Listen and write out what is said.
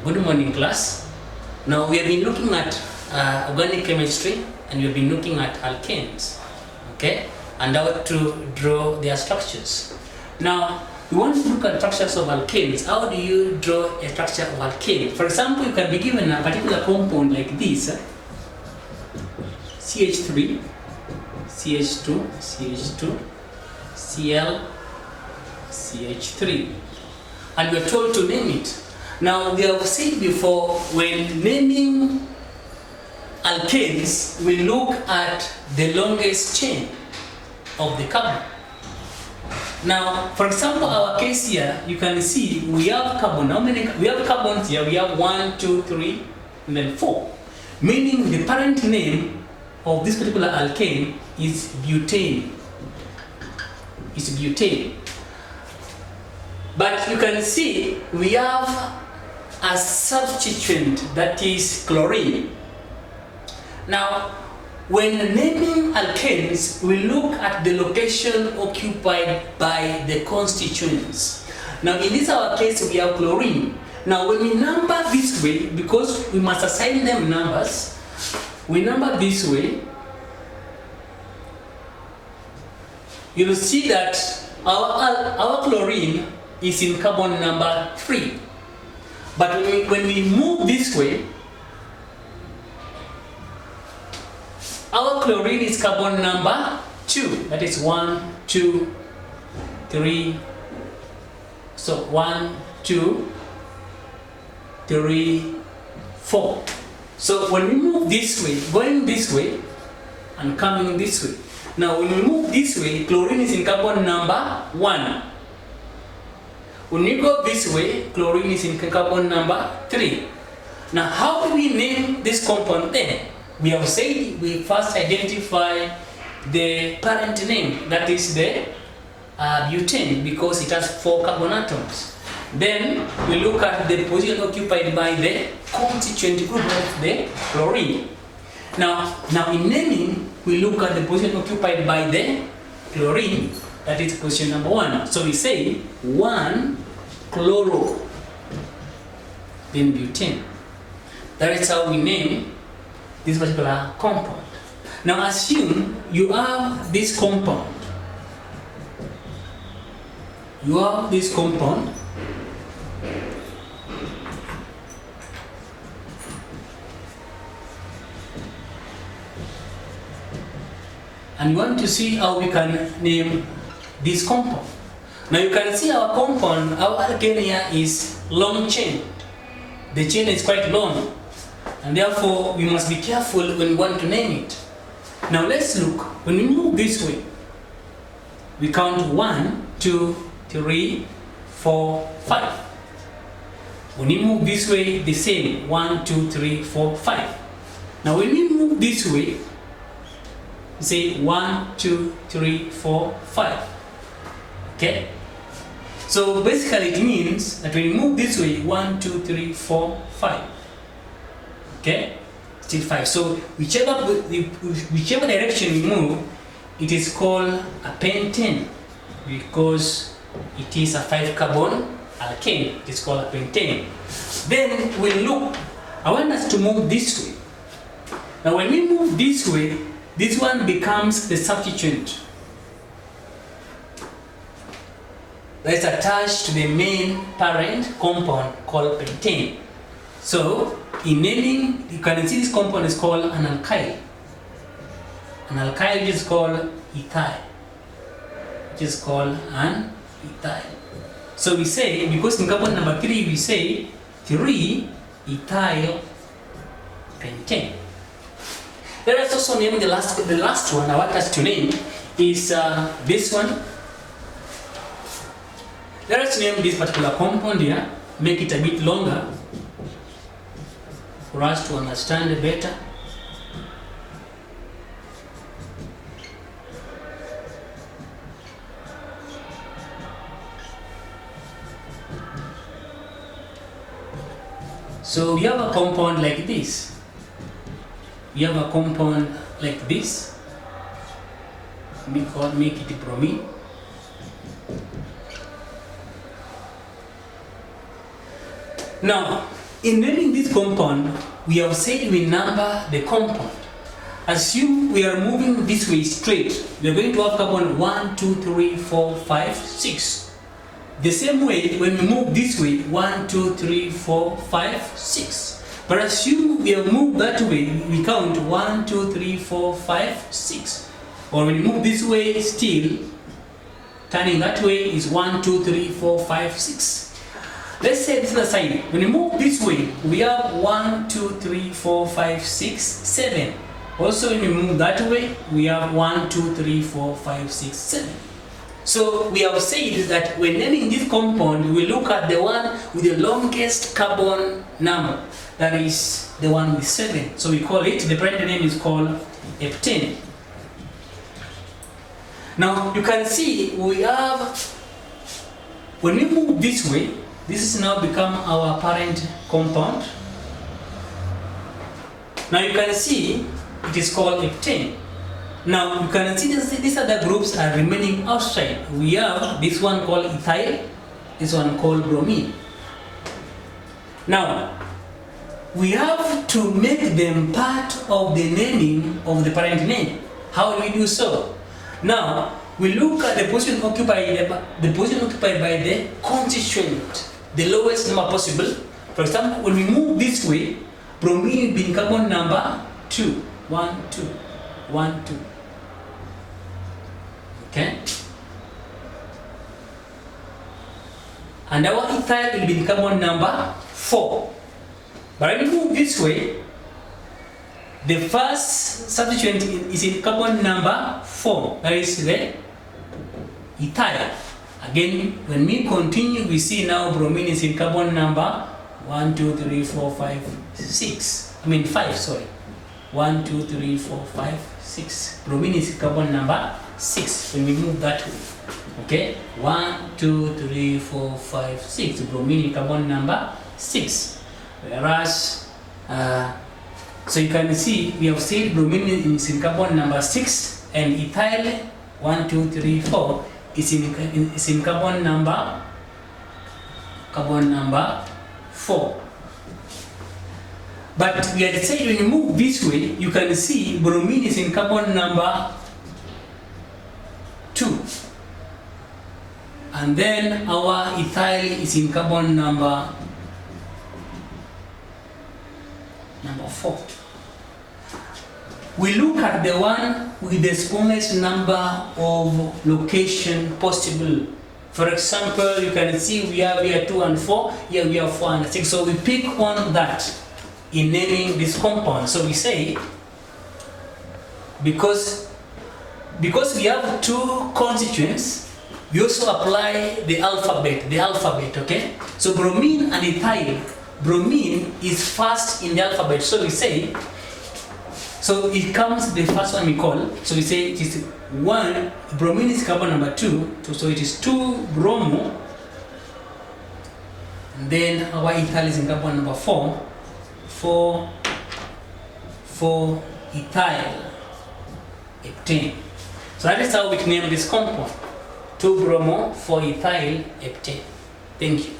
Good morning, class. Now we have been looking at organic chemistry, and we have been looking at alkanes, okay, and how to draw their structures. Now we want to look at structures of alkanes. How do you draw a structure of alkane? For example, you can be given a particular compound like this: CH3, CH2, CH2, Cl, CH3, and we are told to name it. Now, we have said before, when naming alkanes, we look at the longest chain of the carbon. Now, for example, our case here, you can see we have carbon. How many? We have carbons here. We have 1, 2, 3, and then 4. Meaning the parent name of this particular alkane is butane. It's butane. But you can see we have a substituent, that is chlorine. Now, when naming alkanes, we look at the location occupied by the constituents. Now, in this our case, we have chlorine. Now, when we number this way, because we must assign them numbers, we number this way, you will see that our chlorine is in carbon number 3. But when we move this way, our chlorine is carbon number 2. That is 1, 2, 3. So 1, 2, 3, 4. So when we move this way, going this way and coming this way. Now when we move this way, chlorine is in carbon number 1. When we go this way, chlorine is in carbon number 3. Now, how do we name this compound then? We have said we first identify the parent name, that is the butane, because it has 4 carbon atoms. Then we look at the position occupied by the constituent group of the chlorine. Now in naming, we look at the position occupied by the chlorine, that is position number 1. So we say 1 chloro, then butane. That is how we name this particular compound. Now assume you have this compound. You have this compound. And we want to see how we can name this compound. Now you can see our compound, our alkane here is long chain. The chain is quite long, and therefore we must be careful when we want to name it. Now let's look. When we move this way, we count 1, 2, 3, 4, 5. When we move this way, the same 1, 2, 3, 4, 5. Now when we move this way, we say 1, 2, 3, 4, 5. Okay? So basically it means that when you move this way, 1, 2, 3, 4, 5. Okay? Still 5. So whichever direction we move, it is called a pentane, because it is a 5 carbon alkane. It is called a pentane. Then we look, I want us to move this way. Now when we move this way, this one becomes the substituent that is attached to the main parent compound called pentane. So in naming, you can see this compound is called an alkyl. An alkyl is called ethyl. It is called an ethyl. So we say, because in carbon number 3 we say 3-ethyl pentane. Let us also name the last one I want us to name is this one. Let us name this particular compound here, make it a bit longer for us to understand it better. So we have a compound like this. We have a compound like this. Make it bromine. Now, in naming this compound, we have said we number the compound. Assume we are moving this way straight. We are going to have carbon 1, 2, 3, 4, 5, 6. The same way, when we move this way, 1, 2, 3, 4, 5, 6. But assume we have moved that way, we count 1, 2, 3, 4, 5, 6. Or when you move this way, still, turning that way is 1, 2, 3, 4, 5, 6. Let's say this is the side. When you move this way, we have 1, 2, 3, 4, 5, 6, 7. Also, when we move that way, we have 1, 2, 3, 4, 5, 6, 7. So we have said that when naming this compound, we look at the one with the longest carbon number. That is the one with 7. So we call it, the parent name is called heptane. Now you can see we have, when we move this way, this has now become our parent compound. Now you can see it is called heptane. Now you can see these other groups are remaining outside. We have this one called ethyl, this one called bromine. Now we have to make them part of the naming of the parent name. How do we do so? Now we look at the position occupied by the constituent, the lowest number possible. For example, when we move this way, bromine being carbon number 2, 1, 2, 1, 2. Okay? And our ethyl will be carbon number 4. But when we move this way, the first substituent is in carbon number 4. That is the ethyl. Again, when we continue, we see now bromine is in carbon number 1, 2, 3, 4, 5, 6. I mean 5, sorry. 1, 2, 3, 4, 5, 6. Bromine is carbon number 6 when we move that way. Okay? 1, 2, 3, 4, 5, 6. Bromine is carbon number 6. Whereas, so you can see we have said bromine is in carbon number 6 and ethyl 1, 2, 3, 4 is in carbon number 4. But we had said when you move this way, you can see bromine is in carbon number 2. And then our ethyl is in carbon number 4. We look at the one with the smallest number of location possible. For example, you can see we have here 2 and 4, here we have 4 and 6. So we pick on that in naming this compound. So we say, because we have 2 constituents, we also apply the alphabet, okay? So bromine and ethyl, bromine is first in the alphabet. So we say, so it comes the first one we call, so we say it is 1, bromine is carbon number 2, so it is 2 bromo, and then our ethyl is in carbon number 4, 4 ethyl heptane. So that is how we name this compound, 2 bromo, 4 ethyl heptane. Thank you.